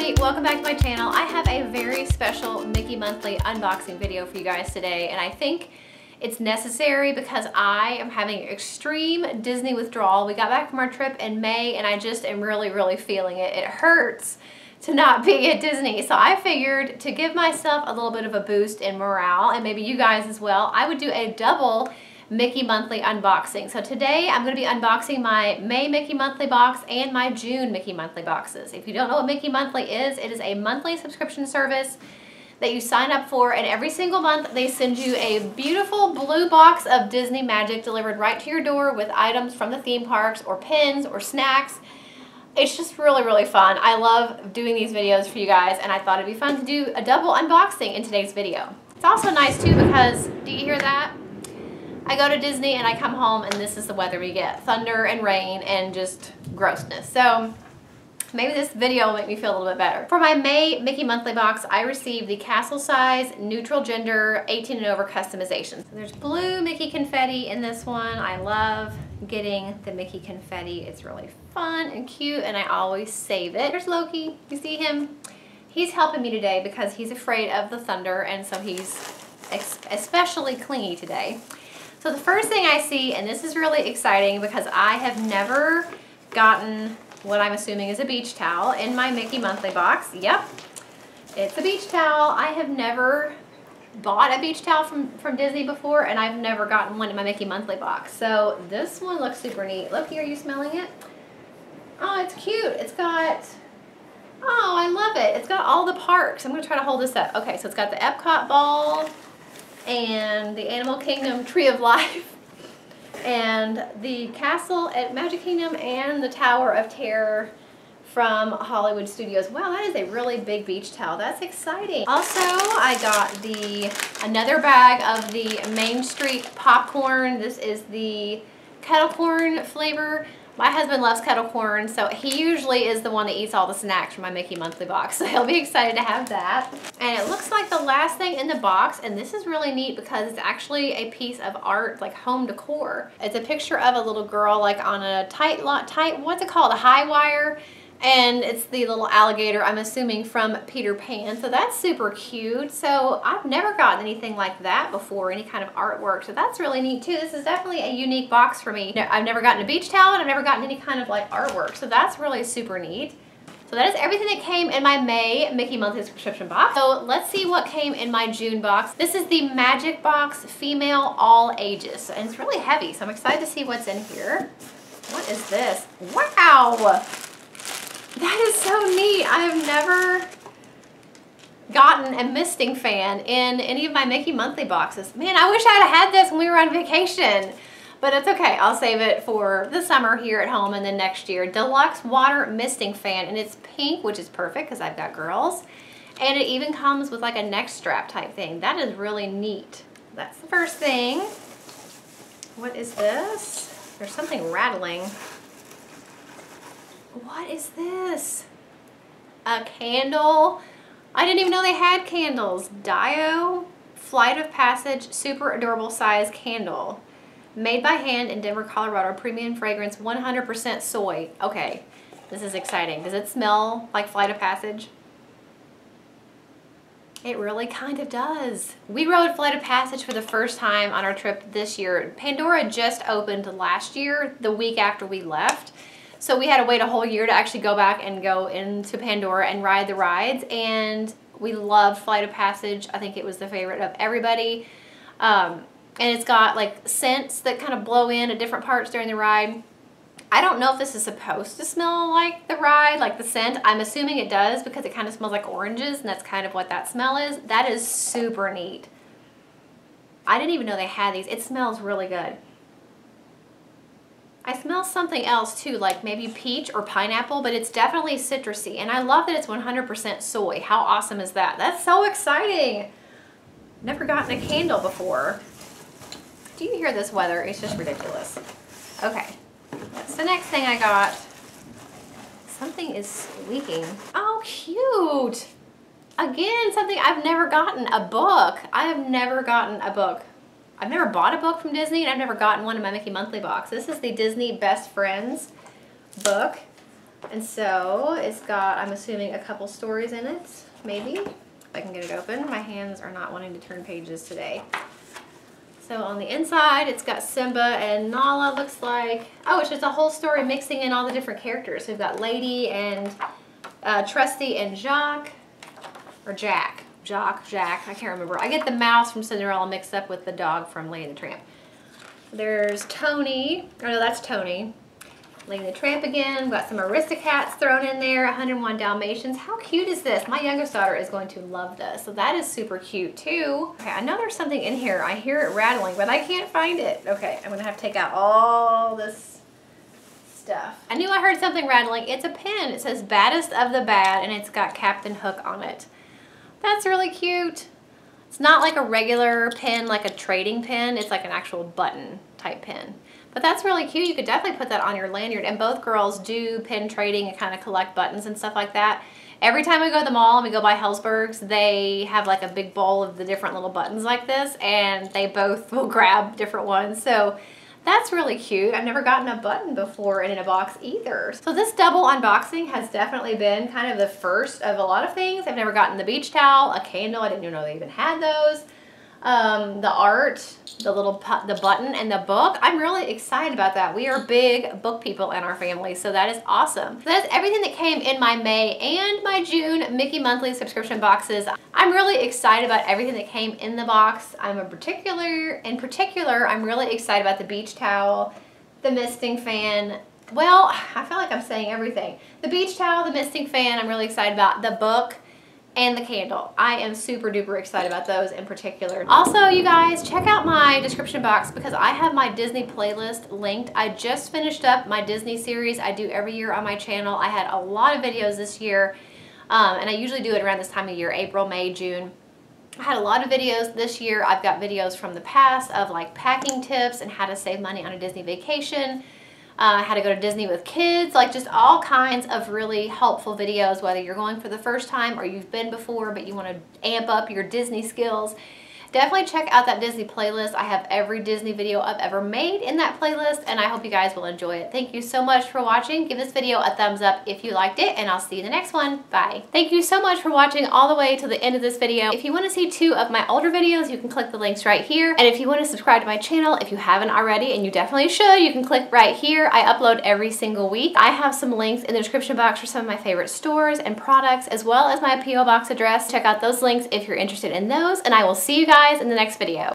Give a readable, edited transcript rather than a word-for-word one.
everybody, welcome back to my channel. I have a very special Mickey Monthly unboxing video for you guys today, and I think it's necessary because I am having extreme Disney withdrawal. We got back from our trip in May and I just am really feeling it. It hurts to not be at Disney. So I figured to give myself a little bit of a boost in morale, and maybe you guys as well, I would do a double Mickey Monthly unboxing. So today I'm going to be unboxing my May Mickey Monthly box and my June Mickey Monthly boxes. If you don't know what Mickey Monthly is, it is a monthly subscription service that you sign up for, and every single month they send you a beautiful blue box of Disney magic delivered right to your door with items from the theme parks or pins or snacks. It's just really fun. I love doing these videos for you guys, and I thought it'd be fun to do a double unboxing in today's video. It's also nice too because, do you hear that? I go to Disney and I come home and this is the weather we get. Thunder and rain and just grossness. So maybe this video will make me feel a little bit better. For my May Mickey Monthly box, I received the castle size, neutral gender, 18 and over customization. So there's blue Mickey confetti in this one. I love getting the Mickey confetti. It's really fun and cute and I always save it. There's Loki, you see him? He's helping me today because he's afraid of the thunder, and so he's especially clingy today. So the first thing I see, and this is really exciting because I have never gotten what I'm assuming is a beach towel in my Mickey Monthly box. Yep, it's a beach towel. I have never bought a beach towel from Disney before, and I've never gotten one in my Mickey Monthly box. So this one looks super neat. Look, are you smelling it? Oh, it's cute. It's got, oh, I love it. It's got all the parks. I'm gonna try to hold this up. Okay, so it's got the Epcot ball and the Animal Kingdom Tree of Life and the castle at Magic Kingdom and the Tower of Terror from Hollywood Studios. Wow, that is a really big beach towel. That's exciting. Also, I got another bag of the Main Street popcorn. This is the kettle corn flavor. My husband loves kettle corn, so he usually is the one that eats all the snacks from my Mickey Monthly box, so he'll be excited to have that. And it looks like the last thing in the box, and this is really neat because it's actually a piece of art, like home decor. It's a picture of a little girl like on a what's it called, a high wire, and it's the little alligator, I'm assuming from Peter Pan, so that's super cute. So I've never gotten anything like that before, any kind of artwork, so that's really neat too. This is definitely a unique box for me. I've never gotten a beach towel and I've never gotten any kind of like artwork, so that's really super neat. So that is everything that came in my May Mickey Monthly subscription box. So let's see what came in my June box. This is the Magic Box Female All Ages, and it's really heavy, so I'm excited to see what's in here. What is this? Wow! That is so neat. I have never gotten a misting fan in any of my Mickey Monthly boxes. Man, I wish I had had this when we were on vacation, but it's okay. I'll save it for the summer here at home and then next year. Deluxe water misting fan, and it's pink, which is perfect because I've got girls. And it even comes with like a neck strap type thing. That is really neat. That's the first thing. What is this? There's something rattling. What is this? A candle? I didn't even know they had candles. Dio Flight of Passage Super Adorable Size Candle. Made by hand in Denver, Colorado. Premium fragrance, 100% soy. Okay, this is exciting. Does it smell like Flight of Passage? It really kind of does. We rode Flight of Passage for the first time on our trip this year. Pandora just opened last year, the week after we left. So we had to wait a whole year to actually go back and go into Pandora and ride the rides, and we loved Flight of Passage. I think it was the favorite of everybody. And it's got like scents that kind of blow in at different parts during the ride. I don't know if this is supposed to smell like the ride, like the scent. I'm assuming it does because it kind of smells like oranges, and that's kind of what that smell is. That is super neat. I didn't even know they had these. It smells really good. I smell something else too, like maybe peach or pineapple, but it's definitely citrusy. And I love that it's 100% soy. How awesome is that? That's so exciting. Never gotten a candle before. Do you hear this weather? It's just ridiculous. Okay, that's the next thing I got. Something is squeaking. Oh, cute. Again, something I've never gotten, a book. I have never gotten a book. I've never bought a book from Disney, and I've never gotten one in my Mickey Monthly box. This is the Disney Best Friends book. And so it's got, I'm assuming, a couple stories in it, maybe. If I can get it open. My hands are not wanting to turn pages today. So on the inside, it's got Simba and Nala, looks like. Oh, it's just a whole story mixing in all the different characters. So we've got Lady and Trusty and Jacques, or Jack. Jack, I can't remember. I get the mouse from Cinderella mixed up with the dog from Lady and the Tramp. There's Tony. Oh no, that's Tony. Lady and the Tramp again. Got some Aristocats thrown in there. 101 Dalmatians. How cute is this? My youngest daughter is going to love this. So that is super cute too. Okay, I know there's something in here. I hear it rattling, but I can't find it. Okay, I'm gonna have to take out all this stuff. I knew I heard something rattling. It's a pin. It says Baddest of the Bad, and it's got Captain Hook on it. That's really cute. It's not like a regular pin, like a trading pin. It's like an actual button type pin. But that's really cute. You could definitely put that on your lanyard. And both girls do pin trading and kind of collect buttons and stuff like that. Every time we go to the mall and we go by Helzberg's, they have like a big bowl of the different little buttons like this, and they both will grab different ones. So that's really cute. I've never gotten a button before in a box either. So this double unboxing has definitely been kind of the first of a lot of things. I've never gotten the beach towel, a candle. I didn't even know they even had those. The art, the button, and the book. I'm really excited about that. We are big book people in our family, so that is awesome. So that's everything that came in my May and my June Mickey Monthly subscription boxes. I'm really excited about everything that came in the box. In particular, I'm really excited about the beach towel, the misting fan. Well, I feel like I'm saying everything. The beach towel, the misting fan, I'm really excited about. The book, and the candle. I am super duper excited about those in particular. Also, you guys, check out my description box because I have my Disney playlist linked. I just finished up my Disney series I do every year on my channel. I had a lot of videos this year, and I usually do it around this time of year, April, May, June. I had a lot of videos this year. I've got videos from the past of like packing tips and how to save money on a Disney vacation. How to go to Disney with kids, like just all kinds of really helpful videos, whether you're going for the first time or you've been before but you want to amp up your Disney skills. Definitely check out that Disney playlist. I have every Disney video I've ever made in that playlist, and I hope you guys will enjoy it. Thank you so much for watching. Give this video a thumbs up if you liked it, and I'll see you in the next one. Bye. Thank you so much for watching all the way to the end of this video. If you want to see 2 of my older videos, you can click the links right here. And if you want to subscribe to my channel, if you haven't already, and you definitely should, you can click right here. I upload every single week. I have some links in the description box for some of my favorite stores and products, as well as my P.O. Box address. Check out those links if you're interested in those, and I will see you guys in the next video.